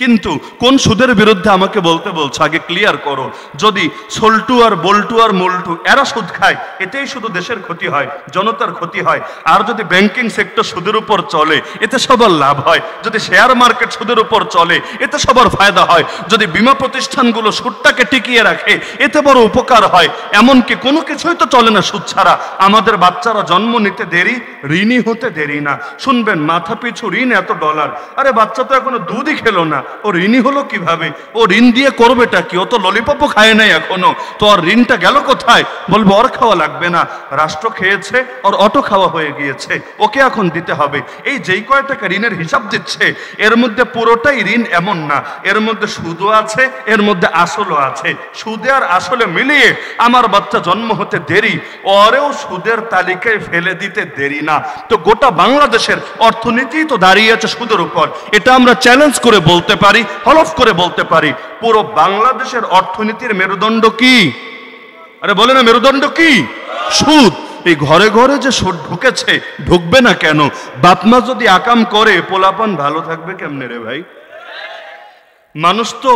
কিন্তু কোন সুদের বিরুদ্ধে আমাকে বলতে বলছো আগে ক্লিয়ার করো। যদি সল্টু আর বল্টু আর মল্টু এরা সুদ খায়, এতেই শুধু দেশের ক্ষতি হয়, জনতার ক্ষতি হয়। আর যদি ব্যাংকিং সেক্টর সুদের উপর চলে, এতে সবার লাভ হয়। যদি শেয়ার মার্কেট সুদের উপর চলে, এতে সবার ফায়দা হয়। যদি বীমা প্রতিষ্ঠানগুলো সুদটাকে টিকিয়ে রাখে, এতে বড় উপকার হয়। এমনকি কোনো কিছুই তো চলে না সুদ ছাড়া। আমাদের বাচ্চারা জন্ম নিতে দেরি, ঋণী হতে দেরি না। শুনবেন মাথা পিছু ঋণ এত ডলার। আরে বাচ্চা তো এখনো দুধই খেলো না, ও ঋণী হলো কিভাবে? ও ঋণ দিয়ে করবেটা কি? ও তো ললিপপও খায় নাই এখনো, তো আর ঋণটা গেল কোথায়? বলবো ওর খাওয়া লাগবে না, রাষ্ট্র খেয়েছে, ওর অটো খাওয়া হয়ে গিয়েছে, ওকে এখন দিতে হবে। এই যেই কয় টাকা ঋণের হিসাব দিচ্ছে, এর মধ্যে পুরোটাই ঋণ এমন না, এর মধ্যে সুদও আছে, এর মধ্যে আসলও আছে। সুদে আর আসলে মিলিয়ে আমার বাচ্চা জন্ম হতে দেরি, ওরেও সুদের তালিকায় ফেলে দিতে দেরি না। তো গোটা বাংলাদেশের অর্থনীতি তো দাঁড়িয়ে আছে সুদের উপর। এটা আমরা চ্যালেঞ্জ করে বলতে পারি, হলফ করে বলতে পারি, পুরো বাংলাদেশের অর্থনীতির মেরুদণ্ড কি? আরে বলে না, মেরুদণ্ড কি? সুদ। এই ঘরে ঘরে যে সুদ ঢুকেছে, ঢুকবে না কেন? বাপমা যদি আকাম করে, পোলাপান ভালো থাকবে কেমনে রে ভাই? মানুষ তো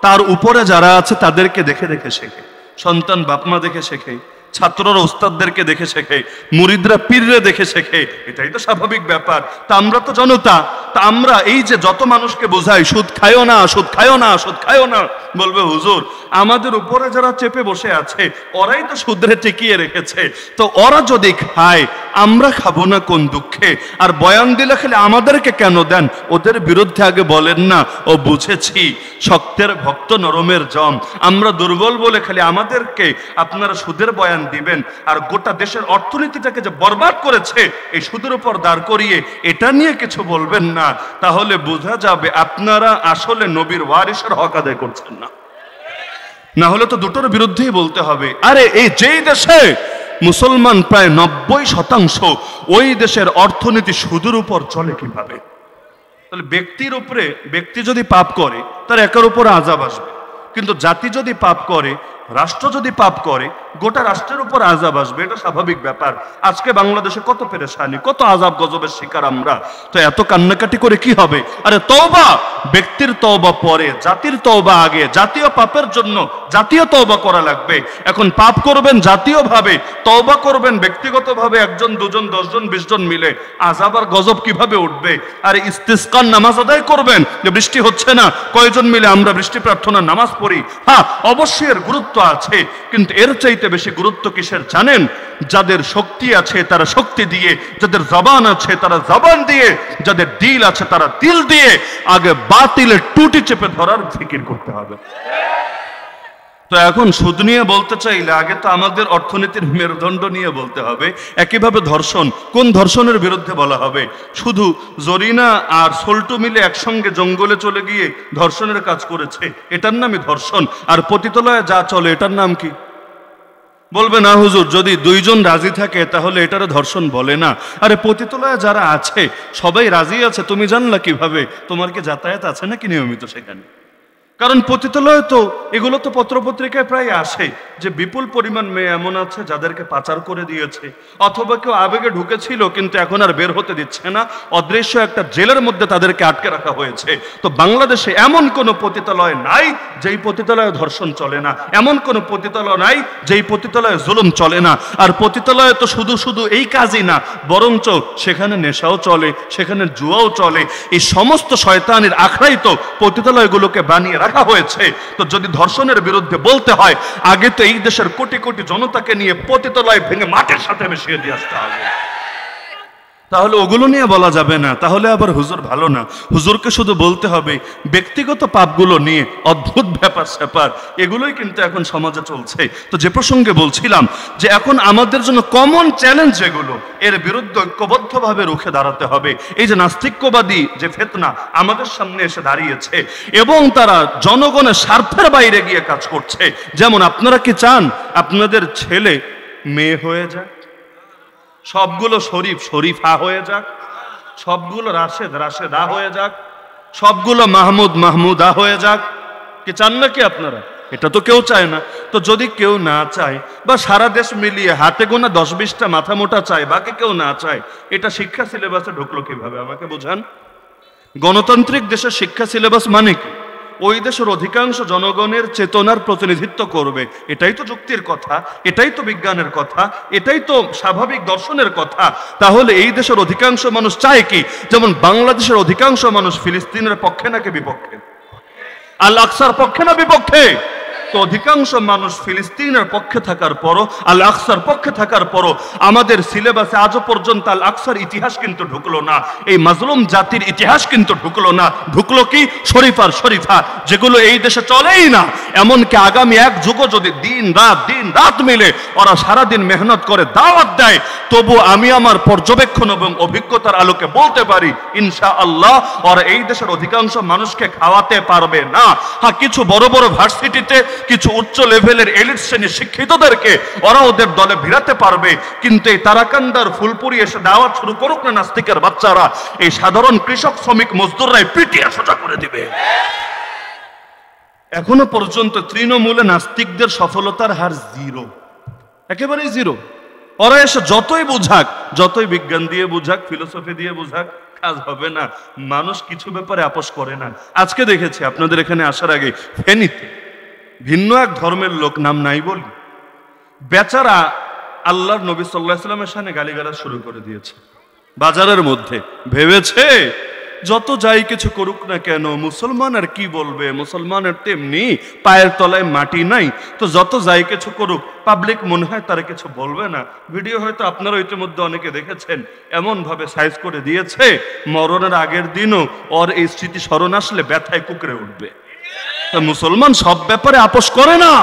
তার উপরে যারা আছে তাদেরকে দেখে দেখে শেখে। সন্তান বাপমা দেখে শেখে, ছাত্ররা ওস্তাদদেরকে দেখে শেখে, মুরিদরা পীররে দেখে শেখে। এটাই তো স্বাভাবিক ব্যাপার। তা আমরা তো জনতা, তা আমরা এই যে যত মানুষকে বোঝাই সুদ খায়ও না, সুদ খায়ও না, সুদ খায়ও না, বলবে হুজুর আমাদের উপরে যারা চেপে বসে আছে ওরাই তো সুদরে টিকিয়ে রেখেছে। তো ওরা যদি খায়, আমরা খাবো না কোন দুঃখে? আর বয়ান দিলে খালি আমাদেরকে কেন দেন? ওদের বিরুদ্ধে আগে বলেন না, ও বুঝেছি শক্তের ভক্ত নরমের জম। আমরা দুর্বল বলে খালি আমাদেরকে আপনারা সুদের বয়ান দিবেন, আর গোটা দেশের অর্থনীতিটাকে যে বরবাদ করেছে এই সুদের উপর দাঁড় করিয়ে, এটা নিয়ে কিছু বলবেন না। তাহলে বোঝা যাবে আপনারা আসলে নবীর ওয়ারিসের হক আদায় করছেন না। না হলে তো দুটোর বিরুদ্ধেই বলতে হবে। আরে এই যেই দেশে মুসলমান প্রায় 90%, ওই দেশের অর্থনীতি সুদের উপর চলে কিভাবে? তাহলে ব্যক্তির উপরে, ব্যক্তি যদি পাপ করে তার একার উপরে আযাব আসবে, কিন্তু জাতি যদি পাপ করে, রাষ্ট্র যদি পাপ করে, গোটা রাষ্ট্রের উপর আযাব আসবে। এটা স্বাভাবিক ব্যাপার। আজকে বাংলাদেশে কত পেরেশানি, কত আযাব গজবের শিকার আমরা। তো এত কান্নাকাটি করে কি হবে? আরে তওবা, ব্যক্তির তওবা পরে, জাতির তওবা আগে। জাতীয় পাপের জন্য জাতীয় তওবা করা লাগবে। এখন পাপ করবেন জাতীয়ভাবে, তওবা করবেন ব্যক্তিগতভাবে, একজন, দুজন, 10 জন, 20 জন মিলে, আযাব আর গজব কিভাবে উঠবে? আর ইস্তিসকার নামাজ আদায় করবেন, যে বৃষ্টি হচ্ছে না, কয়জন মিলে আমরা বৃষ্টি প্রার্থনার নামাজ পড়ি। হ্যাঁ, অবশ্যই এর গুরুত্ব আছে, কিন্তু এর চাইতে বেশি গুরুত্ব কিসের জানেন? যাদের শক্তি আছে তারা শক্তি দিয়ে, যাদের জবান আছে তারা জবান দিয়ে, যাদের দিল আছে তারা দিল দিয়ে আগে বাতিলের টুটি চেপে ধরার জিকির করতে হবে। তো এখন সুদ নিয়ে বলতে চাইলে আগে তো আমাদের অর্থনীতির মেরুদণ্ড নিয়ে বলতে হবে। একইভাবে ধর্ষণ, কোন ধর্ষণের বিরুদ্ধে বলা হবে? শুধু জরিনা আর সল্টু মিলে একসঙ্গে জঙ্গলে চলে গিয়ে ধর্ষণের কাজ করেছে, এটার নামই ধর্ষণ। আর পতিতালয়ে যা চলে এটার নাম কি? বলবে না হুজুর যদি 2 জন রাজি থাকে তাহলে এটারও ধর্ষণ বলে না। আরে পতিতালয়ে যারা আছে সবাই রাজি আছে, তুমি জানলা কিভাবে? তোমার কি যাতায়াত আছে নাকি নিয়মিত সেখানে? কারণ পতিতালয় তো, এগুলো তো পত্রপত্রিকায় প্রায় আসে যে বিপুল পরিমাণ মেয়ে এমন আছে যাদেরকে পাচার করে দিয়েছে, অথবা কেউ আবেগে ঢুকেছিল কিন্তু এখন আর বের হতে দিচ্ছে না, অদৃশ্য একটা জেলের মধ্যে তাদেরকে আটকে রাখা হয়েছে। তো বাংলাদেশে এমন কোনো পতিতালয় নাই যেই পতিতালয়ে ধর্ষণ চলে না, এমন কোনো পতিতালয় নাই যেই পতিতালয়ে জুলুম চলে না। আর পতিতালয়ে তো শুধু শুধু এই কাজই না, বরঞ্চ সেখানে নেশাও চলে, সেখানে জুয়াও চলে। এই সমস্ত শয়তানের আখড়াই তো পতিতালয়গুলোকে বানিয়ে রাখা হয়েছে। তো যদি ধর্ষণের বিরুদ্ধে বলতে হয়, আগে তো এই দেশের কোটি কোটি জনতাকে নিয়ে পতিতালয় ভেঙে মাটির সাথে মিশিয়ে দিয়ে আসতে হবে। তাহলে ওগুলো নিয়ে বলা যাবে না, তাহলে আবার হুজুর ভালো না। হুজুরকে শুধু বলতে হবে ব্যক্তিগত পাপগুলো নিয়ে। অদ্ভুত ব্যাপার স্যাপার, এগুলোই কিন্তু এখন সমাজে চলছে। তো যে প্রসঙ্গে বলছিলাম যে এখন আমাদের জন্য কমন চ্যালেঞ্জ যেগুলো, এর বিরুদ্ধে ঐক্যবদ্ধভাবে রুখে দাঁড়াতে হবে। এই যে নাস্তিক্যবাদী যে ফেতনা আমাদের সামনে এসে দাঁড়িয়েছে এবং তারা জনগণের স্বার্থের বাইরে গিয়ে কাজ করছে। যেমন আপনারা কি চান আপনাদের ছেলে মেয়ে হয়ে যায়? সবগুলো শরীফ শরীফা হয়ে যাক, সবগুলো রাশেদ রাশেদা হয়ে যাক, সবগুলো মাহমুদ মাহমুদা হয়ে যাক? কি চান নাকি আপনারা? এটা তো কেউ চায় না। তো যদি কেউ না চায়, বা সারা দেশ মিলিয়ে হাতে গোনা 10-20টা মাথা মোটা চায়, বাকি কেউ না চায়, এটা শিক্ষা সিলেবাসে ঢুকলো কিভাবে? আমাকে বোঝান। গণতান্ত্রিক দেশের শিক্ষা সিলেবাস মানে কি? ওই দেশের অধিকাংশ জনগণের চেতনার প্রতিনিধিত্ব করবে। এটাই তো যুক্তির কথা, এটাই তো বিজ্ঞানের কথা, এটাই তো স্বাভাবিক দর্শনের কথা। তাহলে এই দেশের অধিকাংশ মানুষ চায় কি? যেমন বাংলাদেশের অধিকাংশ মানুষ ফিলিস্তিনের পক্ষে নাকি বিপক্ষে? আল আকসার পক্ষে না বিপক্ষে? তো অধিকাংশ মানুষ ফিলিস্তিনের পক্ষে থাকার পরও, আল আকসার পক্ষে থাকার পরও আমাদের সিলেবাসে আজও পর্যন্ত আল আকসার ইতিহাস কিন্তু ঢুকলো না, এই মাজলুম জাতির ইতিহাস কিন্তু ঢুকলো না। ঢুকলো কি? শরীফার শরীফা, যেগুলো এই দেশে চলেই না। এমনকি আগামী এক যুগ যদি দিন রাত মিলে ওরা সারাদিন মেহনত করে দাওয়াত দেয়, তবু আমি আমার পর্যবেক্ষণ এবং অভিজ্ঞতার আলোকে বলতে পারি ইনশাআল্লাহ ওরা এই দেশের অধিকাংশ মানুষকে খাওয়াতে পারবে না। হ্যাঁ, কিছু বড় বড় ভার্সিটিতে কিছু উচ্চ লেভেলের এলিট শ্রেণীর শিক্ষিতদেরকে ওরা ওদের দলে ভিড়াতে পারবে, কিন্তু এই তারাকান্দার ফুলপুরি এসে দাওয়াত শুরু করুক না নাস্তিকের বাচ্চারা, এই সাধারণ কৃষক শ্রমিক মজদুররাই পিটিয়ে সোজা করে দিবে। এখনো পর্যন্ত তৃণমূলে নাস্তিকদের সফলতার হার জিরো, একেবারেই জিরো। ওরা এসে যতই বুঝাক, যতই বিজ্ঞান দিয়ে বুঝাক, ফিলোসফি দিয়ে বুঝাক, কাজ হবে না। মানুষ কিছু ব্যাপারে আপোষ করে না। আজকে দেখেছি আপনাদের এখানে আসার আগে ফেনীতে ভিন্ন এক ধর্মের লোক, নাম নাই বলি, বেচারা আল্লাহর নবী সাল্লাল্লাহু আলাইহি ওয়াসাল্লামের সামনে গালিগালাজ শুরু করে দিয়েছে বাজারের মধ্যে। ভেবেছে যত যাই কিছু করুক না কেন, মুসলমান আর কি বলবে, মুসলমানের তেমনি পায়ের তলায় মাটি নাই, তো যত যাই কিছু করুক পাবলিক মনে হয় তারা কিছু বলবে না। ভিডিও হয়তো আপনারা ইতিমধ্যে অনেকে দেখেছেন, এমন ভাবে সাইজ করে দিয়েছে মরণের আগের দিনও ওর এই স্মৃতি স্মরণ আসলে ব্যথায় কুকড়ে উঠবে। মুসলমান সব ব্যাপারে আপোষ করে না।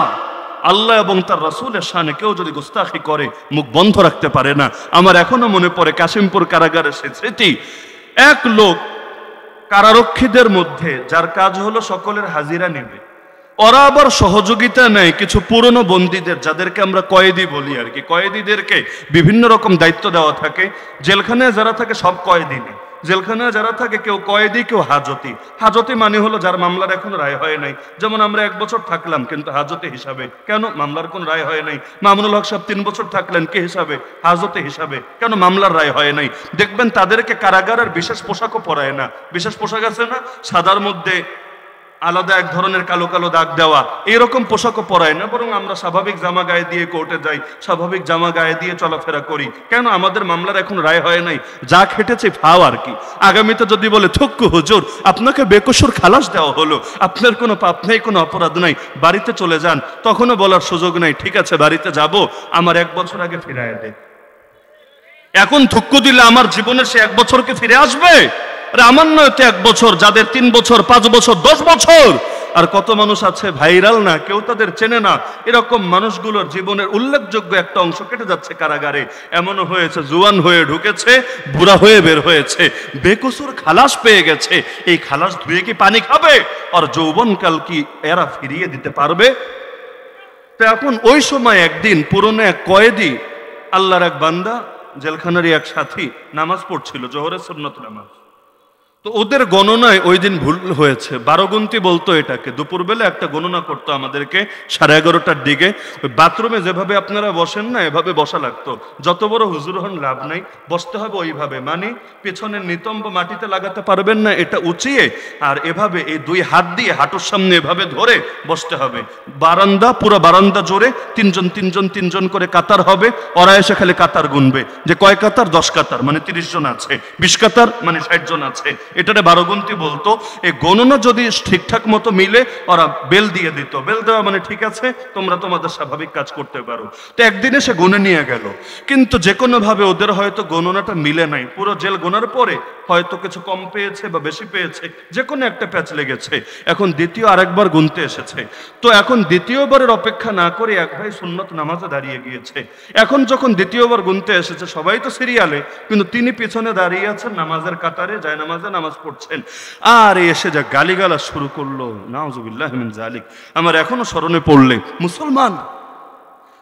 আল্লাহ এবং তার রাসূলের শানে কেউ যদি গুস্তাখি করে মুখ বন্ধ রাখতে পারে না। আমার এখনো মনে পড়ে কাশিমপুর কারাগারের সেই স্মৃতি। এক লোক কারারক্ষীদের মধ্যে যার কাজ হলো সকলের হাজিরা নেবে, ওরা আবার সহযোগিতা নেয় কিছু পুরনো বন্দীদের, যাদেরকে আমরা কয়েদি বলি আর কি। কয়েদিদেরকে বিভিন্ন রকম দায়িত্ব দেওয়া থাকে। জেলখানায় যারা থাকে সব কয়েদি নেই। জেলখানায় যারা থাকে কেউ কয়েদি, কেউ হাজতি। হাজতি মানে হলো যার মামলার এখন রায় হয় নাই। যেমন আমরা 1 বছর থাকলাম কিন্তু হাজতে হিসাবে। কেন? মামলার কোন রায় হয় নাই। মামুনুল হক সাহেব 3 বছর থাকলেন, কে হিসাবে? হাজতে হিসাবে। কেন? মামলার রায় হয় নাই। দেখবেন তাদেরকে কারাগারের বিশেষ পোশাকও পরায় না। বিশেষ পোশাক আছে না, সাদার মধ্যে আলাদা এক ধরনের কালো কালো দাগ দেওয়া, এইরকম পোশাকও পরায় না, বরং আমরা স্বাভাবিক জামা গায়ে দিয়ে কোর্টে যাই, স্বাভাবিক জামা গায়ে দিয়ে চলাফেরা করি। কেন? আমাদের মামলার এখন রায় হয় নাই, যা খেটেছে ফাও আর কি। আগামীতে যদি বলে থুক্কু হুজুর আপনাকে বেকসুর খালাস দেওয়া হলো, আপনার কোনো পাপ নেই, কোনো অপরাধ নাই, বাড়িতে চলে যান, তখনও বলার সুযোগ নাই ঠিক আছে বাড়িতে যাব, আমার 1 বছর আগে ফিরায় দে। এখন থুক্কু দিলে আমার জীবনের সে 1 বছরকে ফিরে আসবে? আমার নয় তো 1 বছর, যাদের 3 বছর, 5 বছর, 10 বছর। আর কত মানুষ আছে ভাইরাল না, কেউ তাদের চেনে না, এরকম মানুষগুলোর জীবনের উল্লেখযোগ্য একটা অংশ কেটে যাচ্ছে কারাগারে। এমনও হয়েছে জুয়ান হয়ে ঢুকেছে, বুড়া হয়ে বের হয়েছে, বেকসুর খালাস পেয়ে গেছে। এই খালাস ধুয়ে কি পানি খাবে? আর যৌবনকাল কি এরা ফিরিয়ে দিতে পারবে? তো এখন ওই সময় একদিন পুরনো এক কয়েদি, আল্লাহর এক বান্দা, জেলখানারই এক সাথী নামাজ পড়ছিল, জোহরের সুন্নত নামাজ। তো ওদের গণনায় ওই দিন ভুল হয়েছে, 12 গুনতি বলতো এটাকে। দুপুরবেলা একটা গণনা করতো আমাদেরকে 11:30টার দিকে। ওই বাথরুমে যেভাবে আপনারা বসেন না, এভাবে বসা লাগতো। যত বড় হুজুর হন লাভ নাই, বসতে হবে ওইভাবে, মানে পেছনের নিতম্ব মাটিতে লাগাতে পারবেন না, এটা উঁচিয়ে আর এভাবে এই 2 হাত দিয়ে হাঁটুর সামনে এভাবে ধরে বসতে হবে। বারান্দা, পুরো বারান্দা জোরে 3 জন করে কাতার হবে। ওরা এসে খালি কাতার গুনবে যে কয় কাতার, 10 কাতার মানে 30 জন আছে, 20 কাতার মানে 60 জন আছে। এটারে 12 গুনতি বলতো। এই গণনা যদি ঠিকঠাক মতো মিলে ওরা বেল দিয়ে দিত। বেল দেওয়া মানে ঠিক আছে, তোমরা তোমাদের স্বাভাবিক কাজ করতে পারো। তো একদিন এসে গুনে নিয়ে গেল, কিন্তু যে কোনো ভাবে ওদের হয়তো গণনাটা মিলে নাই। পুরো জেল গোনার পরে হয়তো কিছু কম পেয়েছে বা বেশি পেয়েছে, যে কোনো একটা প্যাচ লেগেছে। এখন দ্বিতীয় আরেকবার গুনতে এসেছে। তো এখন দ্বিতীয়বারের অপেক্ষা না করে এক ভাই সুন্নত নামাজে দাঁড়িয়ে গিয়েছে। এখন যখন দ্বিতীয়বার গুনতে এসেছে, সবাই তো সিরিয়ালে, কিন্তু তিনি পিছনে দাঁড়িয়ে আছেন নামাজের কাতারে, যায় নামাজে নামাজ পড়ছেন। আর এসে যা গালিগালাজ শুরু করলো, নাউজুবিল্লাহ মিন যালিক। আমার এখনো স্মরণে পড়লে, মুসলমান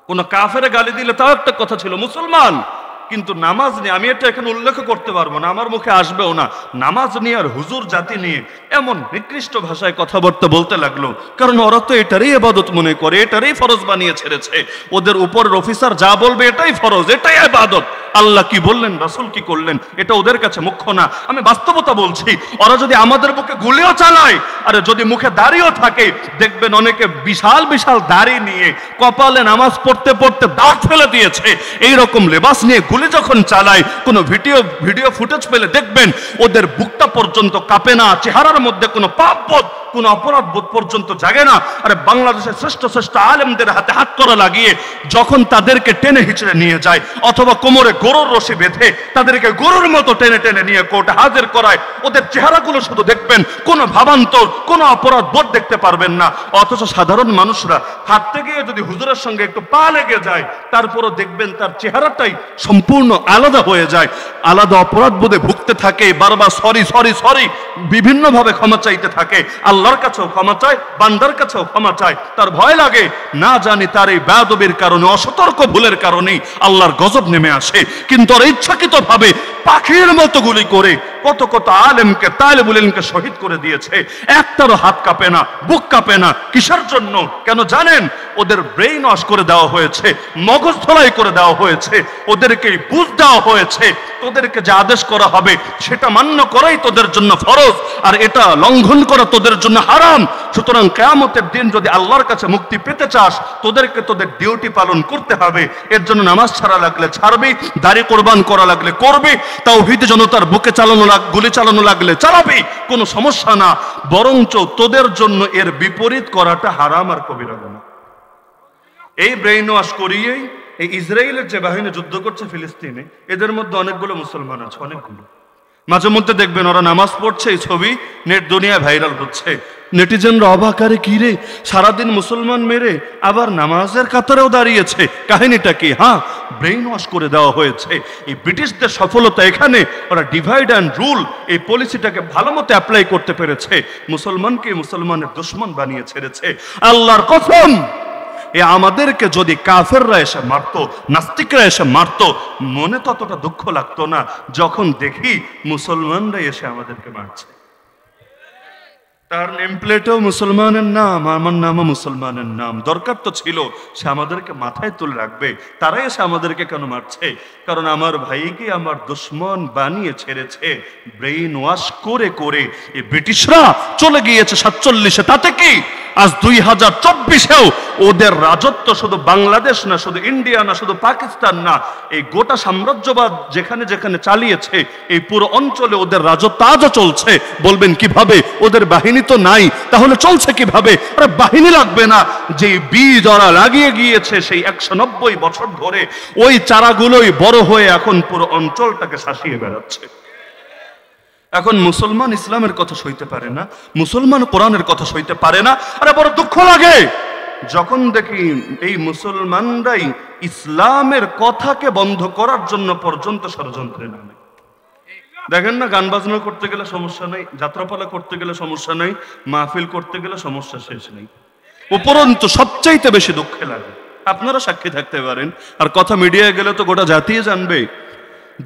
কোন কাফেরে গালি দিলে তাও একটা কথা ছিল, মুসলমান কিন্তু নামাজ নিয়ে, আমি এটা এখানে উল্লেখ করতে পারবো না, আমার মুখে আসবেও না, নামাজ নিয়ে আর হুজুর জাতি নিয়ে এমন নিকৃষ্ট ভাষায় কথাবার্তা বলতে লাগলো। কারণ ওরা তো এটারই ইবাদত মনে করে, এটারই ফরজ বানিয়ে ছেড়েছে। ওদের উপরের অফিসার যা বলবে এটাই ফরজ, এটাই ইবাদত। আল্লাহ কি বললেন, রাসূল কি করলেন, এটা ওদের কাছে মুখ্য না। আমি বাস্তবতা বলছি, ওরা যদি আমাদের বুকে গুলিও চালায়, আরে যদি মুখে দাড়িও থাকে, দেখবেন অনেকে বিশাল বিশাল দাড়ি নিয়ে কপালে নামাজ পড়তে পড়তে দাঁত ফেলে দিয়েছে। এইরকম লেবাস নিয়ে গুলি যখন চালায়, কোনো ভিডিও ফুটেজ পেলে দেখবেন ওদের বুকটা পর্যন্ত কাঁপে না, চেহারার মধ্যে কোনো পাপবোধ, কোনো অপরাধ বোধ পর্যন্ত জাগে না। আরে বাংলাদেশের শ্রেষ্ঠ শ্রেষ্ঠ আলেমদের হাতে হাত করা লাগিয়ে যখন তাদেরকে টেনে হিচড়ে নিয়ে যায়, অথবা কোমরে গরুর রশি বেঁধে তাদেরকে গরুর মতো টেনে টেনে নিয়ে কোর্টে হাজির করায়, ওদের চেহারাগুলো শুধু দেখবেন, কোনো ভাবান্তর, কোনো অপরাধ বোধ দেখতে পারবেন না। অথচ সাধারণ মানুষরা হাঁটতে গিয়ে যদি হুজুরের সঙ্গে একটু পা লেগে যায়, তারপরও দেখবেন তার চেহারাটাই সম্পূর্ণ আলাদা হয়ে যায়, আলাদা অপরাধ বোধে ভুগতে থাকে, বারবার সরি সরি সরি বিভিন্নভাবে ক্ষমা চাইতে থাকে। আল্লাহর কাছেও ক্ষমা চায়, বান্দার কাছেও ক্ষমা চায়। তার ভয় লাগে, না জানি তার এই বেয়াদবির কারণে, অসতর্ক ভুলের কারণেই আল্লাহর গজব নেমে আসে। কিন্তু ওরা ইচ্ছাকৃতভাবে পাখির মতো গুলি করে কত কত আলেমকে, তালেবুল ইলমকে শহীদ করে দিয়েছে। একটারও হাত কাঁপে না, বুক কাঁপে না। কিসের জন্য? কেন জানেন? ওদের ব্রেইন ওয়াশ করে দেওয়া হয়েছে, মগজ ধোলাই করে দেওয়া হয়েছে, ওদেরকে বুঝ দেওয়া হয়েছে তোদেরকে যে আদেশ করা হবে সেটা মান্য করাই তোদের জন্য ফরজ, আর এটা লঙ্ঘন করা তোদের জন্য হারাম। সুতরাং কিয়ামতের দিন যদি আল্লাহর কাছে মুক্তি পেতে চাস, তোদেরকে তোদের ডিউটি পালন করতে হবে। এর জন্য নামাজ ছাড়া লাগলে ছাড়বি, দাড়ি কোরবান করা লাগলে করবি, তাওহীদ জনতার বুকে গুলি চালানো লাগলে চালাবি, কোনো সমস্যা না। বরঞ্চ তোদের জন্য এর বিপরীত করাটা হারাম আর কবিরা গুনাহ। এই ব্রেইন ওয়াশ করিয়েই এই ইসরায়েলের যে বাহিনী যুদ্ধ করছে ফিলিস্তিনে, এদের মধ্যে অনেকগুলো মুসলমান আছে, অনেকগুলো। মাঝে মধ্যে দেখবেন ওরা নামাজ পড়ছে, এই ছবি নেট দুনিয়ায় ভাইরাল হচ্ছে। নেটিজেনরা অবাক, আরে কি রে, সারাদিন মুসলমান মেরে আবার নামাজের কাতারেও দাঁড়িয়েছে, কাহিনীটা কি? হ্যাঁ, ব্রেইন ওয়াশ করে দেওয়া হয়েছে। এই ব্রিটিশদের সফলতা এখানে, ওরা ডিভাইড অ্যান্ড রুল এই পলিসিটাকে ভালো মতো অ্যাপ্লাই করতে পেরেছে, মুসলমানকে মুসলমানের দুশমন বানিয়ে ছেড়েছে। আল্লাহর কসম, এ আমাদেরকে যদি কাফেররা এসে মারতো, নাস্তিকরা এসে মারতো, মনে ততটা দুঃখ লাগতো না যখন দেখি মুসলমানরা এসে আমাদেরকে মারছে। তার নেম প্লেটেও মুসলমানের নাম, আমার নামও মুসলমানের নাম। দরকার তো ছিল সে আমাদেরকে মাথায় তুলে রাখবে। তারাই এসে আমাদেরকে কেন মারছে? কারণ আমার ভাইকে আমার দুশ্মন বানিয়ে ছেড়েছে ব্রেইন ওয়াশ করে করে। এই ব্রিটিশরা চলে গিয়েছে 47-এ, তাতে কি? আজ 2024-এও ওদের রাজত্ব শুধু বাংলাদেশ না, শুধু ইন্ডিয়া না, শুধু পাকিস্তান না, এই গোটা সাম্রাজ্যবাদ যেখানে যেখানে চালিয়েছে এই পুরো অঞ্চলে ওদের রাজত্ব আজও চলছে। বলবেন কিভাবে? ওদের বাহিনী তো নাই, তাহলে চলছে কিভাবে? আরে বাহিনী লাগবে না, যে বীজ ওরা লাগিয়ে গিয়েছে সেই 190 বছর ধরে, ওই চারাগুলোই বড় হয়ে এখন পুরো অঞ্চলটাকে শাসিয়ে বেড়াচ্ছে। এখন মুসলমান ইসলামের কথা সইতে পারে না, মুসলমান কোরআনের কথা সইতে পারে না। আরে বড় দুঃখ লাগে যখন দেখি এই মুসলমানরাই ইসলামের কথাকে বন্ধ করার জন্য পর্যন্ত ষড়যন্ত্রে নামে। দেখেন না, গান বাজনা করতে গেলে সমস্যা নেই, যাত্রাপালা করতে গেলে সমস্যা নেই, মাহফিল করতে গেলে সমস্যা শেষ নেই। উপরন্তু সবচাইতে বেশি দুঃখে লাগে, আপনারা সাক্ষী থাকতে পারেন, আর কথা মিডিয়ায় গেলে তো গোটা জাতিয়ে জানবে,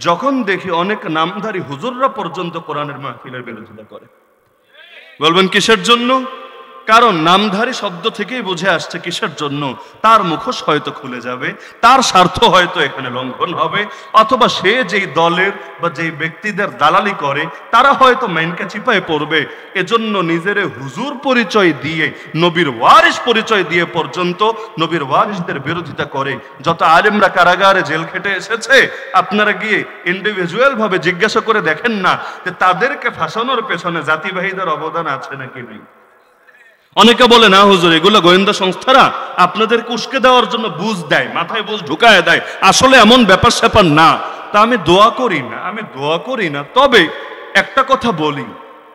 যখন দেখি অনেক নামধারী হুজুররা পর্যন্ত কোরআনের মাহফিলের বিরোধিতা করে। বলবেন কিসের জন্য? কারণ নামধারী শব্দ থেকেই বুঝে আসছে কিসের জন্য। তার মুখোশ হয়তো খুলে যাবে, তার স্বার্থ হয়তো এখানে লঙ্ঘন হবে, অথবা সে যেই দলের বা যেই ব্যক্তিদের দালালি করে তারা হয়তো মাইনকা চিপায় পড়বে। এজন্য নিজের হুজুর পরিচয় দিয়ে, নবীর ওয়ারিস পরিচয় দিয়ে পর্যন্ত নবীর ওয়ারিসদের বিরোধিতা করে। যত আলেমরা কারাগারে জেল খেটে এসেছে, আপনারা গিয়ে ইন্ডিভিজুয়াল ভাবে জিজ্ঞাসা করে দেখেন না যে তাদেরকে ফাঁসানোর পেছনে জাতিবাহীদের অবদান আছে নাকি নেই। অনেকে বলে না হুজুর, এগুলো গোয়েন্দা সংস্থারা আপনাদেরকে উস্কে দেওয়ার জন্য বুঝ দেয়, মাথায় বুঝ ঢুকায় দেয়। আসলে এমন ব্যাপার স্যাপার না। তা আমি দোয়া করি না, তবে একটা কথা বলি,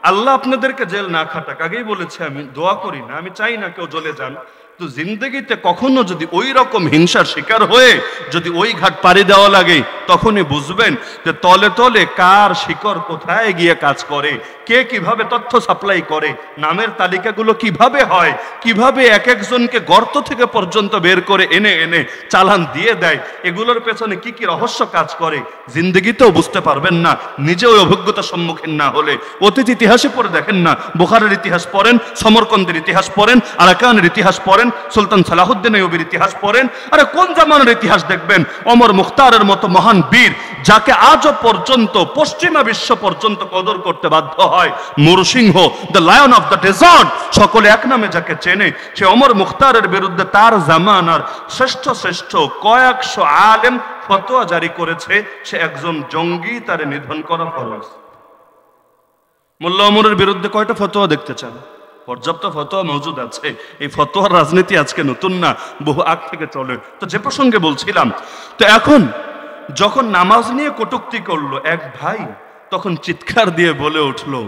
আল্লাহ আপনাদেরকে জেল না খাটাক, আগেই বলেছি আমি দোয়া করি না, আমি চাই না কেউ জেলে যান। তো জিন্দগিতে কখনো যদি ওই রকম হিংসার শিকার হয়ে যদি ওই ঘাট পাড়ি দেওয়া লাগে, তখনই বুঝবেন যে তলে তলে কার শিকড় কোথায় গিয়ে কাজ করে, কে কিভাবে তথ্য সাপ্লাই করে, নামের তালিকাগুলো কিভাবে হয়, কিভাবে এক একজনকে গর্ত থেকে পর্যন্ত বের করে এনে এনে চালান দিয়ে দেয়, এগুলোর পেছনে কি কি রহস্য কাজ করে জিন্দগিতেও বুঝতে পারবেন না, নিজে ওই অভিজ্ঞতার সম্মুখীন না হলে। অতীত ইতিহাসে পড়ে দেখেন না, বুখারের ইতিহাস পড়েন, সমরকন্দের ইতিহাস পড়েন, আরাকানের ইতিহাস পড়েন, সুলতান সালাহুদ্দিন আইয়ুবীর ইতিহাস পড়েন, আরে কোন জামানের ইতিহাস দেখবেন, ওমর মুখতারের মতো মহান মহান বীর, যাকে আজও পর্যন্ত পশ্চিমা বিশ্ব পর্যন্ত কদর করতে বাধ্য হয়, Narasimha, the lion of the desert, সকলে এক নামে যাকে চেনে, সে ওমর মুখতারের বিরুদ্ধে তার জামানার শ্রেষ্ঠ শ্রেষ্ঠ কয়েকশো আলেম ফতোয়া জারি করেছে সে একজন জঙ্গি, তার নিধন করা ফরজ। মোল্লা ওমরের বিরুদ্ধে কয়টা ফতোয়া দেখতে চান? পর্যাপ্ত ফতোয়া মজুদ আছে। এই ফতোয়ার রাজনীতি আজকে নতুন না, বহু আগ থেকে চলে। তো যে প্রসঙ্গে বলছিলাম, তো এখন যখন নামাজ নিয়ে কটূক্তি করলো এক ভাই, তখন চিৎকার দিয়ে বলে উঠলো,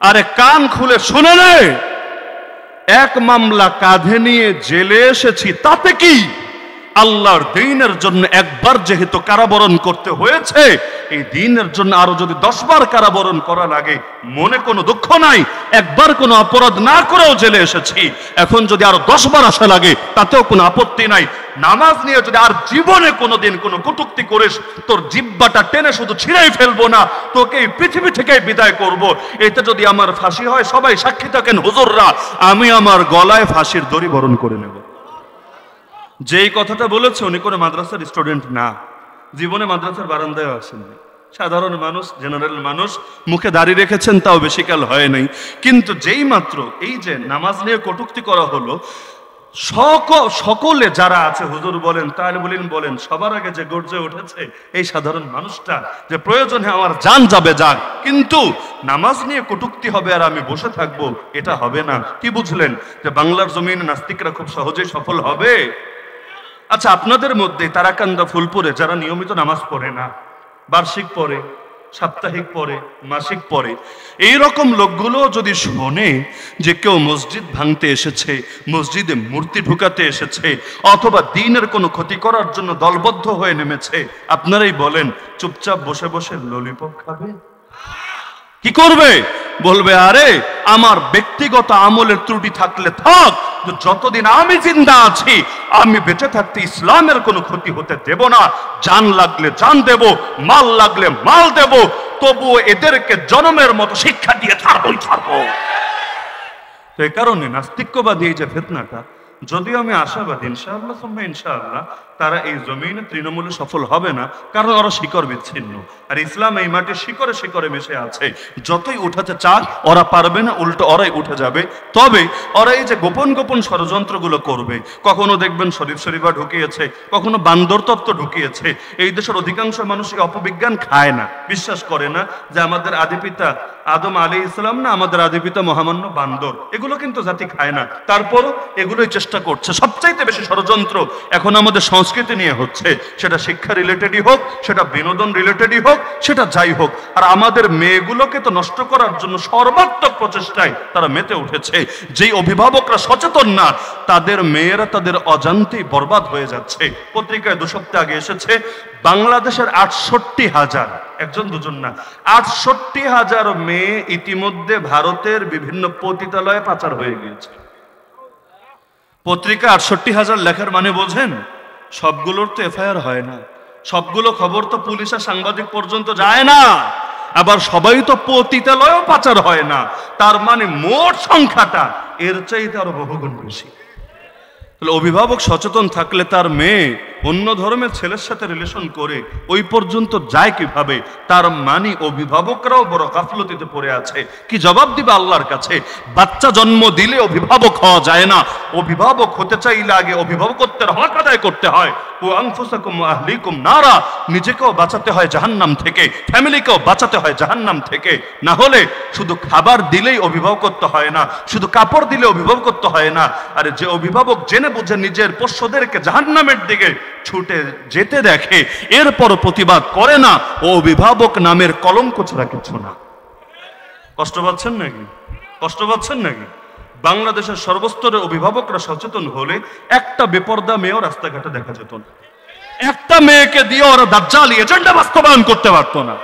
আরে কান খুলে শুনে নে, এক মামলা কাঁধে নিয়ে জেলে এসেছি, তাতে কি? আল্লাহর দ্বীনের জন্য একবার যেহেতু কারাবরণ করতে হয়েছে, এই দ্বীনের জন্য আরো যদি 10 বার কারাবরণ করা লাগে মনে কোনো দুঃখ নাই। একবার কোনো অপরাধ না করেও জেলে এসেছি, এখন যদি আরো 10 বার আসা লাগে তাতেও কোনো আপত্তি নাই। নামাজ নিয়ে যদি আর জীবনে কোনোদিন কোনো কটূক্তি করিস, তোর জিহ্বাটা টেনে শুধু ছিঁড়েই ফেলবো না, তোকে এই পৃথিবী থেকে বিদায় করব। এতে যদি আমার ফাঁসি হয়, সবাই সাক্ষী থাকেন হুজুররা, আমি আমার গলায় ফাঁসির দড়ি বরণ করে নেব। যেই কথাটা বলেছে উনি কোনো মাদ্রাসার স্টুডেন্ট না, জীবনে মাদ্রাসার বারান্দায় আসেননি, সাধারণ মানুষ, জেনারেল মানুষ, মুখে দাড়ি রেখেছেন, তাও বেশিকাল হয় নাই। কিন্তু যেই মাত্র এই যে নামাজ নিয়ে কটূক্তি করা হলো, সকলে যারা আছে, হুজুর বলেন, তালিবুল বলেন, সবার আগে যে গর্জে উঠেছে এই সাধারণ মানুষটা, যে প্রয়োজনে আমার জান যাবে যাক, কিন্তু নামাজ নিয়ে কটূক্তি হবে আর আমি বসে থাকবো, এটা হবে না। কি বুঝলেন যে বাংলার জমিনে নাস্তিকরা খুব সহজেই সফল হবে? আচ্ছা, আপনাদের মধ্যে তারাকান্দা, ফুলপুরে যারা নিয়মিত নামাজ পড়ে না, বার্ষিক পড়ে, সাপ্তাহিক পড়ে, মাসিক পড়ে, এইরকম লোকগুলো যদি শোনে যে কেউ মসজিদ ভাঙতে এসেছে, মসজিদে মূর্তি ঢুকাতে এসেছে, অথবা দ্বীনের কোনো ক্ষতি করার জন্য দলবদ্ধ হয়ে নেমেছে, আপনারাই বলেন চুপচাপ বসে বসে ললিপপ খাবে? কি করবে? বলবে আরে আমার ব্যক্তিগত আমলের ত্রুটি থাকলে থাক, যতদিন আমি জিন্দা আছি আমি বেঁচে থাকতে ইসলামের কোনো ক্ষতি হতে দেব না, জান লাগলে জান দেব, মাল লাগলে মাল দেব, তবুও এদেরকে জনমের মতো শিক্ষা দিয়ে ছাড়বই ছাড়বো। তো এই কারণে নাস্তিক্যবাদী এই যে ফিতনাটা, যদিও আমি আশাবাদী ইনশাআল্লাহ ইনশাআল্লাহ তারা এই জমিনে তৃণমূলে সফল হবে না, কারণ ওরা শিকড় বিচ্ছিন্ন, আর ইসলাম এই মাটির শিকড়ে শিকড়ে মিশে আছে। যতই উঠাতে চাক ওরা পারবে না, উল্টো ওরাই উঠে যাবে। তবে ওরা এই যে গোপন গোপন ষড়যন্ত্রগুলো করবে, কখনো দেখবেন শরীফ শরীফা ঢুকিয়েছে, কখনো বান্দর তত্ত্ব ঢুকিয়েছে। এই দেশের অধিকাংশ মানুষ এই অপবিজ্ঞান খায় না, বিশ্বাস করে না যে আমাদের আদিপিতা আদম আলাইহিস ইসলাম না, আমাদের আদিপিতা মহামান্য বান্দর, এগুলো কিন্তু জাতি খায় না। তারপরও এগুলোই চেষ্টা করছে। সবচাইতে বেশি ষড়যন্ত্র এখন আমাদের সংস্কৃতি নিয়ে হচ্ছে, সেটা শিক্ষা রিলেটেডই হোক, সেটা বিনোদন রিলেটেডই হোক, সেটা যাই হোক। আর আমাদের মেয়েগুলোকে তো নষ্ট করার জন্য সর্বাত্মক প্রচেষ্টায় তারা মেতে উঠেছে। যেই অভিভাবকরা সচেতন না, তাদের মেয়েরা তাদের অজান্তেই বরবাদ হয়ে যাচ্ছে। পত্রিকায় 2 সপ্তাহ আগে এসেছে বাংলাদেশের 68,000, একজন দুজন না, 68,000 মেয়ে ইতিমধ্যে ভারতের বিভিন্ন পতিতালয়ে পাচার হয়ে গিয়েছে। পত্রিকা 68,000 লেখার মানে বোঝেন? সবগুলোর তো এফআইআর হয় না, সবগুলো খবর তো পুলিশ আর সাংবাদিক পর্যন্ত যায় না, আবার সবাই তো পতিতালয়েও পাচার হয় না। তার মানে মোট সংখ্যাটা এর চাইতে আরো বহুগুণ বেশি। তাহলে অভিভাবক সচেতন থাকলে তার মেয়ে অন্য ধর্মের ছেলের সাথে রিলেশন করে ওই পর্যন্ত যায় কিভাবে? তার মানে অভিভাবকরাও বড় গাফলতিতে পড়ে আছে। কি জবাব দিবে আল্লাহর কাছে? বাচ্চা জন্ম দিলে অভিভাবক হওয়া যায় না, অভিভাবক হতে চাইলে আগে অভিভাবকত্বের হক আদায় করতে হয়। ও আনফুসাকুম ওয়া আহলিকুম নারা, নিজেকেও বাঁচাতে হয় জাহান্নাম থেকে, ফ্যামিলিকেও বাঁচাতে হয় জাহান্নাম থেকে। না হলে শুধু খাবার দিলেই অভিভাবকত্ব হয় না, শুধু কাপড় দিলে অভিভাবকত্ব হয় না। আর যে অভিভাবক জেনে বুঝে নিজের পোষ্যদেরকে জাহান্নামের দিকে ছুটে যেতে দেখে, এরপর প্রতিবাদ করে না, ও অভিভাবক নামের কলঙ্ক ছাড়া কিছু না। কষ্ট পাচ্ছেন নাকি? কষ্ট পাচ্ছেন নাকি? বাংলাদেশের সর্বস্তরের অভিভাবকরা সচেতন হলে একটা বেপরদা মেয়েও রাস্তাঘাটে দেখা যেত না, একটা মেয়েকে দিয়ে ওরা দাজ্জালি এজেন্ডা বাস্তবায়ন করতে পারতো না।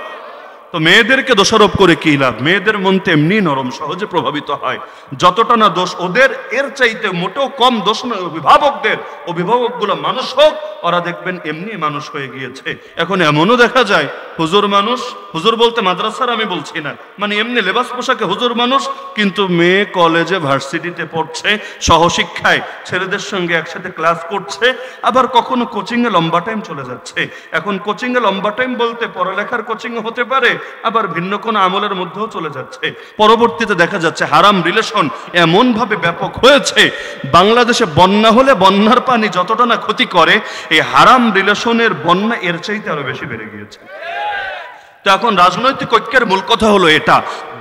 তো মেয়েদেরকে দোষারোপ করে কি লাভ? মেয়েদের মন তো এমনি নরম, সহজে প্রভাবিত হয়। যতটা না দোষ ওদের, এর চাইতে মোটেও কম দোষ নয় অভিভাবকদের। অভিভাবকগুলো মানুষ হোক, ওরা দেখবেন এমনি মানুষ হয়ে গিয়েছে। এখন এমনও দেখা যায় হুজুর মানুষ, হুজুর বলতে মাদ্রাসার আমি বলছি না, মানে এমনি লেবাস পোশাকে হুজুর মানুষ, কিন্তু মেয়ে কলেজে ভার্সিটিতে পড়ছে, সহশিক্ষায় ছেলেদের সঙ্গে একসাথে ক্লাস করছে, আবার কখনো কোচিংয়ে লম্বা টাইম চলে যাচ্ছে। এখন কোচিংয়ে লম্বা টাইম বলতে পড়ালেখার কোচিং হতে পারে, আবার ভিন্ন কোনো আমলের মধ্যেও চলে যাচ্ছে। পরবর্তীতে দেখা যাচ্ছে হারাম রিলেশন এমন ভাবে ব্যাপক হয়েছে, বাংলাদেশে বন্যা হলে বন্যার পানি যতটা না ক্ষতি করে, এই হারাম রিলেশনের বন্যা এর চাইতে আরো বেশি বেড়ে গিয়েছে। তো এখন রাজনৈতিক ঐক্যের মূল কথা হলো এটা,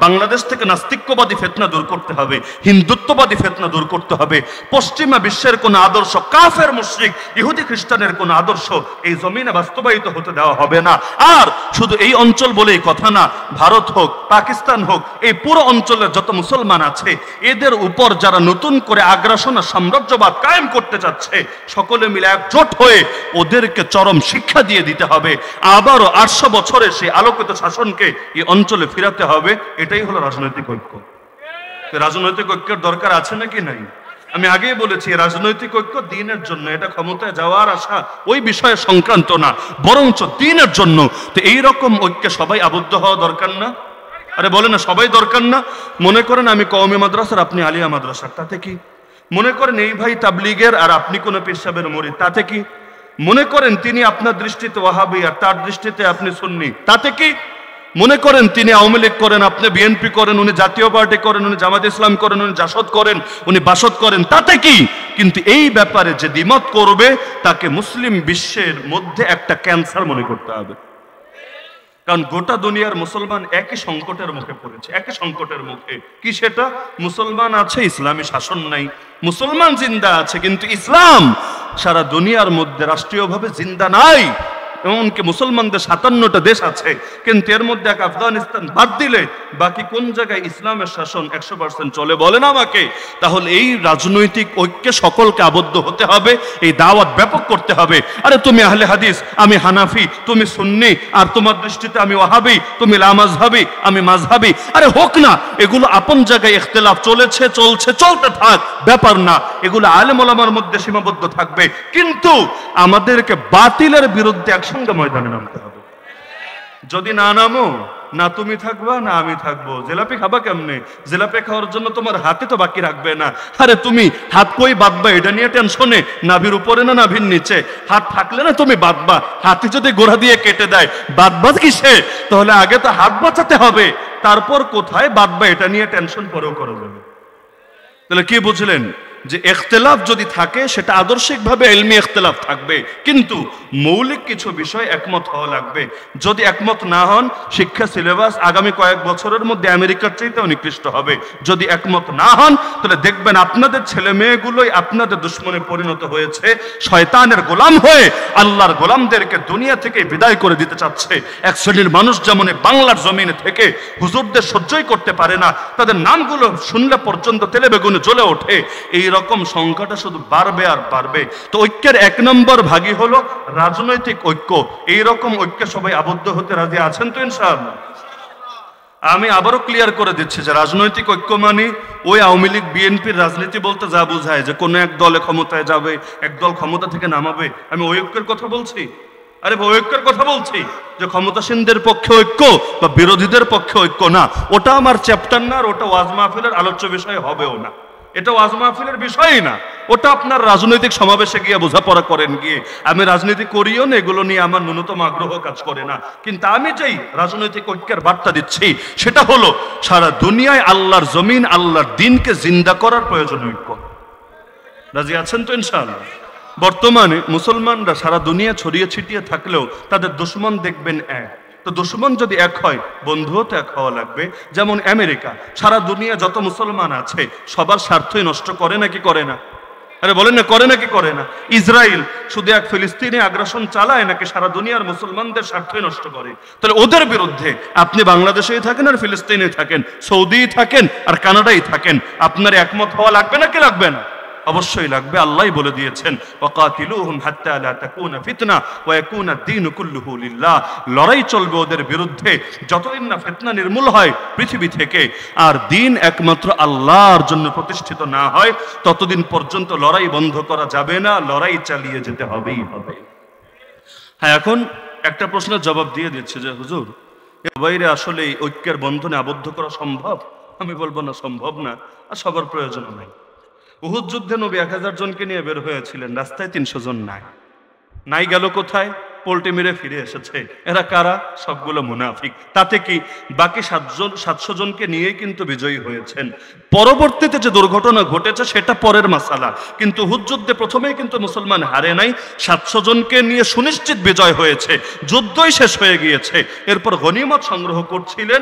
বাংলাদেশ থেকে নাস্তিক্যবাদী ফেতনা দূর করতে হবে, হিন্দুত্ববাদী ফেতনা দূর করতে হবে। পশ্চিমা বিশ্বের কোন আদর্শ, কাফের মুশরিক ইহুদি খ্রিস্টানের কোন আদর্শ এই জমিনে বাস্তবায়িত হতে দেওয়া হবে না। আর শুধু এই অঞ্চল বলেই কথা না, ভারত হোক, পাকিস্তান হোক, এই পুরো অঞ্চলের যত মুসলমান আছে, এদের উপর যারা নতুন করে আগ্রাসন আর সাম্রাজ্যবাদ কায়েম করতে চাচ্ছে, সকলে মিলে একজোট হয়ে ওদেরকে চরম শিক্ষা দিয়ে দিতে হবে। আবারও 800 বছরের সেই আলোকিত শাসনকে এই অঞ্চলে ফিরাতে হবে। এটাই হলো রাজনৈতিক ঐক্য। রাজনৈতিক ঐক্যের দরকার আছে নাকি নাই? আমি আগেই বলেছি রাজনৈতিক ঐক্য দ্বীনের জন্য, এটা ক্ষমতায় যাওয়ার আশা ওই বিষয়ে সংক্রান্ত না, বরঞ্চ দ্বীনের জন্য। তো এই রকম ঐক্যে সবাই আবদ্ধ হওয়া দরকার না? আরে বলে না সবাই দরকার না? মনে করেন আমি কওমি মাদ্রাসার, আপনি আলিয়া মাদ্রাসার, তাতে কি? মনে করেন এই ভাই তাবলীগের আর আপনি কোন পীর সাহেবের মুরিদ, তাতে কি? মনে করেন তিনি আপনার দৃষ্টিতে ওয়াহাবি আর তার দৃষ্টিতে আপনি সুন্নি, তাতে কি? মনে করেন তিনি আওয়ামী লীগ করেন, আপনি বিএনপি করেন, উনি জাতীয় পার্টি করেন, উনি জামাত ইসলাম করেন, উনি জাসদ করেন, উনি বাসদ করেন, তাতে কি? কিন্তু এই ব্যাপারে যে দ্বিমত করবে তাকে মুসলিম বিশ্বের মধ্যে একটা ক্যান্সার মনে করতে হবে। কারণ গোটা দুনিয়ার মুসলমান একই সংকটের মুখে পড়েছে, একই সংকটের মুখে। কি সেটা? মুসলমান আছে, ইসলামী শাসন নাই। মুসলমান জিন্দা আছে, কিন্তু ইসলাম সারা দুনিয়ার মধ্যে রাষ্ট্রীয়ভাবে জিন্দা নাই। এমনকি মুসলমানদের 57টা দেশ আছে, কিন্তু এর মধ্যে এক আফগানিস্তান বাদ দিলে বাকি কোন জায়গায় ইসলামের শাসন 100% চলে বলেন আমাকে? তাহলে এই রাজনৈতিক ঐক্যে সকলকে আবদ্ধ হতে হবে, এই দাওয়াত ব্যাপক করতে হবে। আরে তুমি আহলে হাদিস, আমি হানাফি, তুমি সুন্নি, আর তোমার দৃষ্টিতে আমি ওয়াহাবি, তুমি লামাযহাবি, আমি মাযহাবি, আরে হোক না, এগুলো আপন জায়গায় ইখতিলাফ চলেছে, চলছে, চলতে থাক, ব্যাপার না। এগুলো আলেম ওলামার মধ্যে সীমাবদ্ধ থাকবে, কিন্তু আমাদেরকে বাতিলের বিরুদ্ধে একসঙ্গে ময়দানে নামতে হবে। যদি না নামো, না তুমি থাকবা না আমি থাকবো। জিলাপি খাবা কেমনে? জিলাপি খাওয়ার জন্য তোমার হাতে তো বাকি রাখবে না। আরে তুমি হাত কই বাঁধবা এটা নিয়ে টেনশনে, নাভির উপরে না নাভির নিচে? হাত থাকলে না তুমি বাঁধবা, হাতে যদি গোড়া দিয়ে কেটে দেয় বাঁধবা কিসে? তাহলে আগে তো হাত বাঁচাতে হবে, তারপর কোথায় বাঁধবা এটা নিয়ে টেনশন পরেও করা যাবে। তাহলে কি বুঝলেন? যে ইখতিলাফ যদি থাকে সেটা আদর্শিকভাবে ইলমি ইখতিলাফ থাকবে, কিন্তু মৌলিক কিছু বিষয় একমত হওয়া লাগবে। যদি একমত না হন, শিক্ষা সিলেবাস আগামী কয়েক বছরের মধ্যে আমেরিকার চাইতেও নিকৃষ্ট হবে। যদি একমত না হন, তাহলে দেখবেন আপনাদের ছেলে মেয়েগুলোই আপনাদের দুশ্মনে পরিণত হয়েছে, শয়তানের গোলাম হয়ে আল্লাহর গোলামদেরকে দুনিয়া থেকে বিদায় করে দিতে চাচ্ছে। এক শ্রেণীর মানুষ যেমন বাংলার জমিনে থেকে হুজুরদের সহ্যই করতে পারে না, তাদের নামগুলো শুনলে পর্যন্ত তেলে বেগুনে জ্বলে ওঠে। এই রকম সংখ্যাটা শুধু বাড়বে আর বাড়বে। তো ঐক্যের 1 নম্বর ভাগই হলো রাজনৈতিক ঐক্য। এই রকম ঐক্যে সবাই আবদ্ধ হতে রাজি আছেন তো ইনশাআল্লাহ? আমি আবারও ক্লিয়ার করে দিচ্ছি যে রাজনৈতিক ঐক্য মানে ওই আওয়ামী লীগ বিএনপির রাজনীতি বলতে যা বোঝায় যে কোনো এক দলে ক্ষমতায় যাবে, এক দল ক্ষমতা থেকে নামাবে, আমি ওই ঐক্যের কথা বলছি? আরে ঐক্যের কথা বলছি যে ক্ষমতাসীনদের পক্ষে ঐক্য বা বিরোধীদের পক্ষে ঐক্য না। ওটা আমার চ্যাপ্টার না, আর ওটা ওয়াজ মাহফিলের আলোচ্য বিষয় হবেও না। এটা ওয়াজ মাহফিলের বিষয়ই না, ওটা আপনার রাজনৈতিক সমাবেশে গিয়ে বোঝাপড়া করেন গিয়ে। আমি রাজনীতি করিও না, এগুলো নিয়ে আমার ন্যূনতম আগ্রহ কাজ করে না। কিন্তু আমি যেই রাজনৈতিক ঐক্যের বার্তা দিচ্ছি সেটা হলো সারা দুনিয়ায় আল্লাহর জমিন, আল্লাহর দ্বীনকে জিন্দা করার প্রয়োজন ঐক্য। রাজি আছেন তো ইনশাআল্লাহ? বর্তমানে মুসলমানরা সারা দুনিয়া ছড়িয়ে ছিটিয়ে থাকলেও তাদের দুশমন দেখবেন এক। তো দুশমন যদি এক হয়, বন্ধুও তো এক হওয়া লাগবে। যেমন আমেরিকা সারা দুনিয়া যত মুসলমান আছে সবার স্বার্থই নষ্ট করে নাকি করে না? আরে বলেন না, করে নাকি করে না? ইসরায়েল শুধু এক ফিলিস্তিনে আগ্রাসন চালায় নাকি সারা দুনিয়ার মুসলমানদের স্বার্থই নষ্ট করে? তাহলে ওদের বিরুদ্ধে আপনি বাংলাদেশেই থাকেন আর ফিলিস্তিনে থাকেন, সৌদিই থাকেন আর কানাডাই থাকেন, আপনার একমত হওয়া লাগবে নাকি লাগবে না? অবশ্যই লাগবে। আল্লাহই বলে দিয়েছেন ওয়াকাতিলুহুম হাত্তা লা তাকুনা ফিতনা ওয়া ইয়াকুনা আদ-দীনু কুল্লুহু লিল্লাহ। লড়াই চলবে ওদের বিরুদ্ধে যতদিন না ফিতনা নির্মূল হয় পৃথিবী থেকে, আর দিন একমাত্র আল্লাহর জন্য প্রতিষ্ঠিত না হয় ততদিন পর্যন্ত লড়াই বন্ধ করা যাবে না, লড়াই চালিয়ে যেতে হবেই হবে। হ্যাঁ, এখন একটা প্রশ্নের জবাব দিয়ে দিচ্ছে যে হুজুর, এর বাইরে আসলে ঐক্যের বন্ধনে আবদ্ধ করা সম্ভব? আমি বলবো না, সম্ভব না, আর সবার প্রয়োজনও নাই। উহুদ যুদ্ধে নবী 1000 জনকে নিয়ে বের হয়েছিলেন, রাস্তায় 300 জন নাই গেল কোথায়? পোল্টে মেরে ফিরে এসেছে। এরা কারা? সবগুলো মুনাফিক। তাতে কি, বাকি 700 জনকে নিয়েই কিন্তু বিজয়ী হয়েছেন। পরবর্তীতে যে দুর্ঘটনা ঘটেছে সেটা পরের মাসালা, কিন্তু উহুদ যুদ্ধে প্রথমেই কিন্তু মুসলমান হারে নাই। 700 জনকে নিয়ে সুনিশ্চিত বিজয় হয়েছে, যুদ্ধই শেষ হয়ে গিয়েছে। এরপর গনিমত সংগ্রহ করছিলেন,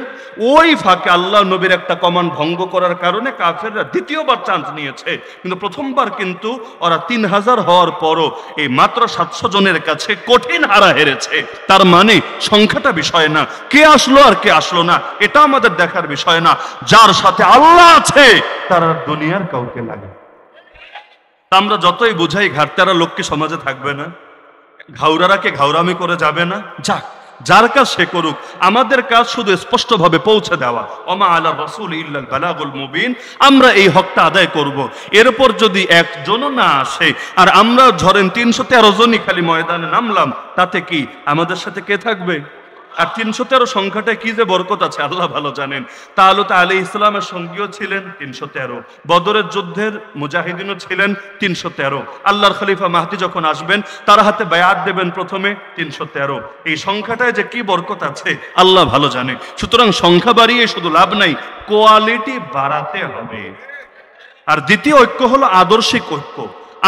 ওই ফাঁকে আল্লাহ নবীর একটা কমান্ড ভঙ্গ করার কারণে কাফেররা দ্বিতীয়বার চান্স নিয়েছে, কিন্তু প্রথমবার কিন্তু ওরা 3000 হওয়ার পরও এই মাত্র 700 জনের কাছে কঠিন হারা হেরেছে। তার মানে সংখ্যাটা বিষয় না, কে আসলো আর কে আসলো না এটা আমাদের দেখার বিষয় না। যার সাথে আল্লাহ আছে তার দুনিয়ার কাউকে লাগে। আমরা যতই বুঝাই ঘাটতারা লোক কি সমাজে থাকবে না? ঘাউরারা কে ঘাউরামি করে যাবে না? যাক, যার কাজ সে করুক, আমাদের কাজ শুধু স্পষ্টভাবে পৌঁছে দেওয়া। ওমা আলা রাসূল ইল্লাল বালাগুল মুবিন। আমরা এই হকটা আদায় করব। এরপর যদি একজনও না আসে আর আমরা ধরেন 313 জনই খালি ময়দানে নামলাম, তাতে কি আমাদের সাথে কে থাকবে? আর 313 সংখ্যাটায় কি যে বরকত আছে আল্লাহ ভালো জানেন। তালুত আলাইহিস সালামের সঙ্গীও ছিলেন 313, বদরের যুদ্ধের মুজাহিদিনও ছিলেন 313। আল্লাহর খলিফা মাহদি যখন আসবেন তার হাতে বায়াত দেবেন প্রথমে 313। এই সংখ্যাটায় যে কি বরকত আছে আল্লাহ ভালো জানে। সুতরাং সংখ্যা বাড়িয়ে শুধু লাভ নাই, কোয়ালিটি বাড়াতে হবে। আর দ্বিতীয় ঐক্য হলো আদর্শিক ঐক্য।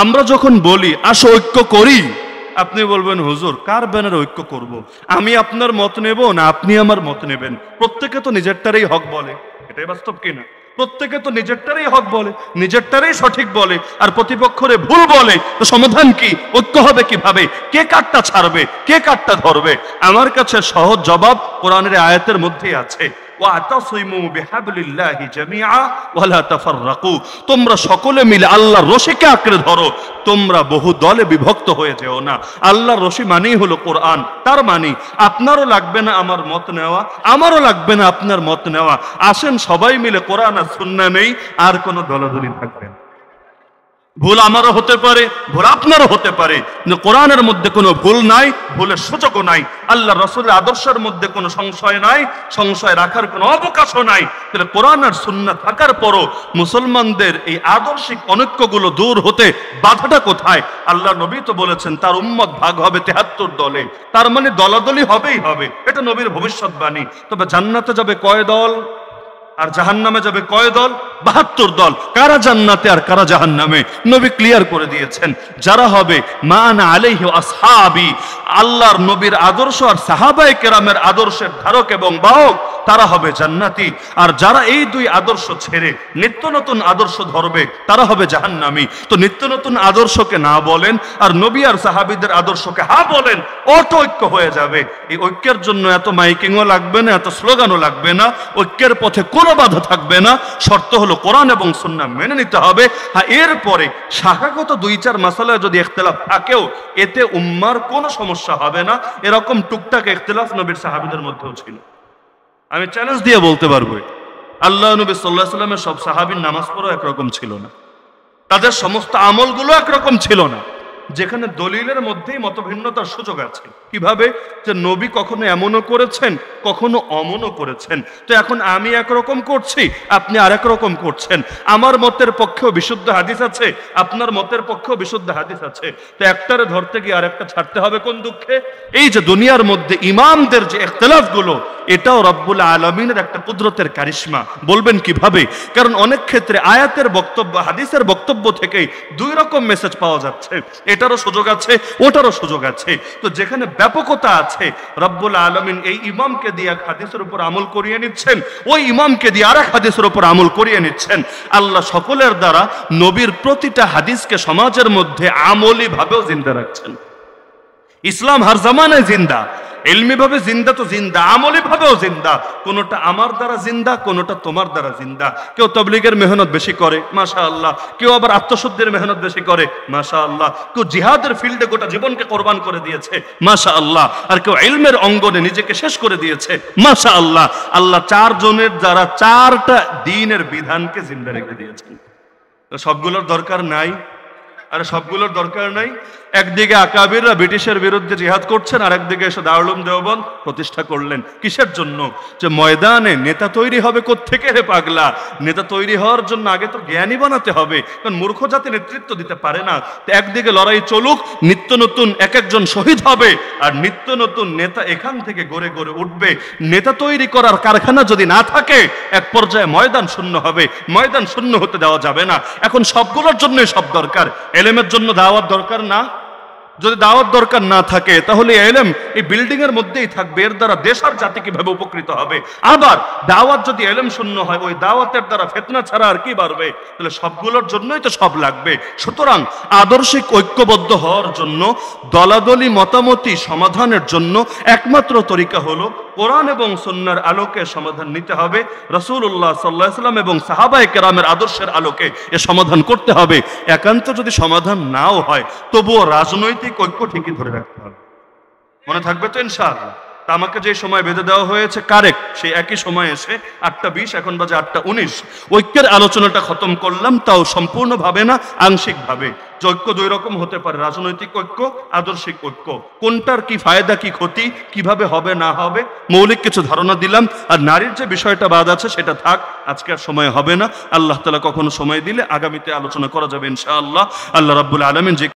আমরা যখন বলি আসো ঐক্য করি, আপনি বলবেন হুজুর কার ব্যানারে ঐক্য করব? আমি আপনার মত নেব না আপনি আমার মত নেবেন? প্রত্যেকে তো নিজেরটারই হক বলে, এটাই বাস্তব কিনা? প্রত্যেকে তো নিজেরটারই হক বলে, নিজেরটারই সঠিক বলে, আর প্রতিপক্ষরে ভুল বলে। তো সমাধান কি? ঐক্য হবে কিভাবে? কে কারটা ছাড়বে, কে কারটা ধরবে? আমার কাছে সহজ জবাব কোরআনের আয়াতের মধ্যেই আছে, ওয়াতাসিমু বিহাবলিল্লাহি জামিআ ওয়ালা তাফাররাকু। তোমরা সকলে মিলে আল্লাহর রশিকে আঁকড়ে ধরো, তোমরা বহু দলে বিভক্ত হয়ে যেও না। আল্লাহর রশি মানেই হলো কোরআন। তার মানে আপনারও লাগবে না আমার মত নেওয়া, আমারও লাগবে না আপনার মত নেওয়া। আসেন সবাই মিলে কোরআন আর সুন্নাহ নেই, আর কোনো দলাদলি থাকবে না। ভুল আমারও হতে পারে, ভুল আপনারও হতে পারে, কিন্তু কোরআনের মধ্যে কোনো ভুল নাই, ভুলের সূচকও নাই। আল্লাহ রাসূলের আদর্শের মধ্যে কোনো সংশয় নাই, সংশয় রাখার কোনো অবকাশও নাই। তাহলে কোরআন আর সুন্নাহ থাকার পরও মুসলমানদের এই আদর্শিক অনৈক্যগুলো দূর হতে বাধাটা কোথায়? আল্লাহ নবী তো বলেছেন তার উম্মত ভাগ হবে 73 দলে। তার মানে দলাদলি হবেই হবে, এটা নবীর ভবিষ্যৎবাণী। তবে জান্নাতে যাবে কয় দল আর জাহান্নামে যাবে কয় দল? 72 দল। কারা জান্নাতে আর কারা জাহান্নামে নবী ক্লিয়ার করে দিয়েছেন। যারা হবে মান আলাইহি আসহাবি, আল্লাহর নবীর আদর্শ আর সাহাবায়ে কেরামের আদর্শের ধারক এবং বাহক, তারা হবে জান্নাতি। আর যারা এই দুই আদর্শ ছেড়ে নিত্য নতুন আদর্শ ধরবে তারা হবে জাহান্নামী। তো নিত্য নতুন আদর্শকে না বলেন আর নবী আর সাহাবীদের আদর্শকে হা বলেন, অটো ঐক্য হয়ে যাবে। এই ঐক্যের জন্য এত মাইকিংও লাগবে না, এত স্লোগানও লাগবে না। ঐক্যের পথে কোনো বাধা থাকবে না। শর্ত হলো কোরআন এবং সুন্নাহ মেনে নিতে হবে। হ্যাঁ, এরপরে শাখাগত 2-4 মাসালায় যদি ইখতিলাফ থাকেও এতে উম্মার কোনো সমস্যা হবে না। এরকম টুকটাক ইখতিলাফ নবীর সাহাবীদের মধ্যেও ছিল। আমি চ্যালেঞ্জ দিয়ে বলতে পারবো, আল্লাহ নবী সাল্লাল্লাহু আলাইহি ওয়াসাল্লামের সব সাহাবীর নামাজ পড়া একরকম ছিল না, তাদের সমস্ত আমলগুলো একরকম ছিল না। যেখানে দলিলের মধ্যেই মতভিন্নতার সুযোগ আছে। কিভাবে? যে নবী কখনো এমনও করেছেন, কখনো অমনও করেছেন। তো এখন আমি একরকম করছি, আপনি আরেক রকম করছেন। আমার মতের পক্ষেও বিশুদ্ধ হাদিস আছে, আপনার মতের পক্ষেও বিশুদ্ধ হাদিস আছে। তো একটারে ধরতে গিয়ে আরেকটা ছাড়তে হবে কোন দুঃখে? এই যে দুনিয়ার মধ্যে ইমামদের যে ইখতিলাফগুলো, এটাও রব্বুল আলামিনের একটা কুদরতের কারিশমা। বলবেন কিভাবে? কারণ অনেক ক্ষেত্রে আয়াতের বক্তব্য হাদিসের বক্তব্য থেকেই 2 রকম মেসেজ পাওয়া যাচ্ছে। এটারও সুযোগ আছে, ওটারও সুযোগ আছে। তো যেখানে ব্যাপকতা আছে, রব্বুল আলামিন এই ইমামকে দিয়ে এক হাদিসের উপর আমল করিয়ে নিচ্ছেন, ওই ইমামকে দিয়ে আরেক হাদিসের উপর আমল করিয়ে নিচ্ছেন। আল্লাহ সকলের দ্বারা নবীর প্রতিটা হাদিসকে সমাজের মধ্যে আমলি ভাবেও জিন্দা রাখছেন। ইসলাম হর জামানায় জিন্দা। ইলমিভাবে জিন্দা তো জিন্দা, আমলিভাবেও জিন্দা। কোনোটা আমার দ্বারা জিন্দা, কোনোটা তোমার দ্বারা জিন্দা। কেউ তাবলীগের মেহনত বেশি করে, মাশাআল্লাহ। কেউ আবার আত্মশুদ্ধির মেহনত বেশি করে, মাশাআল্লাহ। কেউ জিহাদের ফিল্ডে গোটা জীবনকে কোরবান করে দিয়েছে, মাশাআল্লাহ। আর কেউ ইলমের অঙ্গনে নিজেকে শেষ করে দিয়েছে, মাশাআল্লাহ। আল্লাহ 4 জনের দ্বারা 4টা দ্বীনের বিধানকে জিন্দা রেখে দিয়েছেন। সবগুলোর দরকার নাই? আরে সবগুলোর দরকার নাই। একদিকে আকাবিররা ব্রিটিশের বিরুদ্ধে জিহাদ করছেন, আর একদিকে এসে দারুল উলুম দেওবন্দ প্রতিষ্ঠা করলেন। কিসের জন্য? যে ময়দানে নেতা তৈরি হবে কোত্থেকে রে পাগলা? নেতা তৈরি হওয়ার জন্য আগে তো জ্ঞানী বানাতে হবে, কারণ মূর্খ জাতি নেতৃত্ব দিতে পারে না। তো একদিকে লড়াই চলুক, নিত্য নতুন এক একজন শহীদ হবে, আর নিত্য নতুন নেতা এখান থেকে গড়ে গড়ে উঠবে। নেতা তৈরি করার কারখানা যদি না থাকে, এক পর্যায়ে ময়দান শূন্য হবে। ময়দান শূন্য হতে দেওয়া যাবে না। এখন সবগুলোর জন্যই সব দরকার। এলেমের জন্য দাওয়াত দরকার না? যদি দাওয়াত দরকার না থাকে, তাহলে এলেম এই বিল্ডিং এর মধ্যেই থাকবে। এর দ্বারা দেশ আর জাতি কিভাবে উপকৃত হবে? আবার দাওয়াত যদি এলেম শূন্য হয়, ওই দাওয়াতের দ্বারা ফিতনা ছাড়া আর কি বাড়বে? তাহলে সবগুলোর জন্যই তো সব লাগবে। সুতরাং আদর্শিক ঐক্যবদ্ধ হওয়ার জন্য, দলাদলি মতামতি সমাধানের জন্য একমাত্র তরিকা হলো কোরআন এবং সুন্নাহর আলোকে সমাধান নিতে হবে। রাসূলুল্লাহ সাল্লাল্লাহু আলাইহি ওয়াসাল্লাম এবং সাহাবায়ে কেরামের আদর্শের আলোকে এ সমাধান করতে হবে। একান্ত যদি সমাধান নাও হয়, তবুও রাজনৈতিক ঐক্য ঠিকই ধরে রাখতে হবে। মনে থাকবে তো ইনশাআল্লাহ? তা আমাকে যে সময় বেঁধে দেওয়া হয়েছে কারেক্ট, সেই একই সময় এসে 8:20, এখন বাজে 8:19, ঐক্যের আলোচনাটা খতম করলাম। তাও সম্পূর্ণভাবে না, আংশিকভাবে। যে ঐক্য 2 রকম হতে পারে, রাজনৈতিক ঐক্য, আদর্শিক ঐক্য। কোনটার কি ফায়দা, কি ক্ষতি, কিভাবে হবে না হবে, মৌলিক কিছু ধারণা দিলাম। আর নারীর যে বিষয়টা বাদ আছে সেটা থাক, আজকে আর সময় হবে না। আল্লাহ তাআলা কখনো সময় দিলে আগামীতে আলোচনা করা যাবে ইনশাআল্লাহ। আল্লাহ রাব্বুল আলামিন যে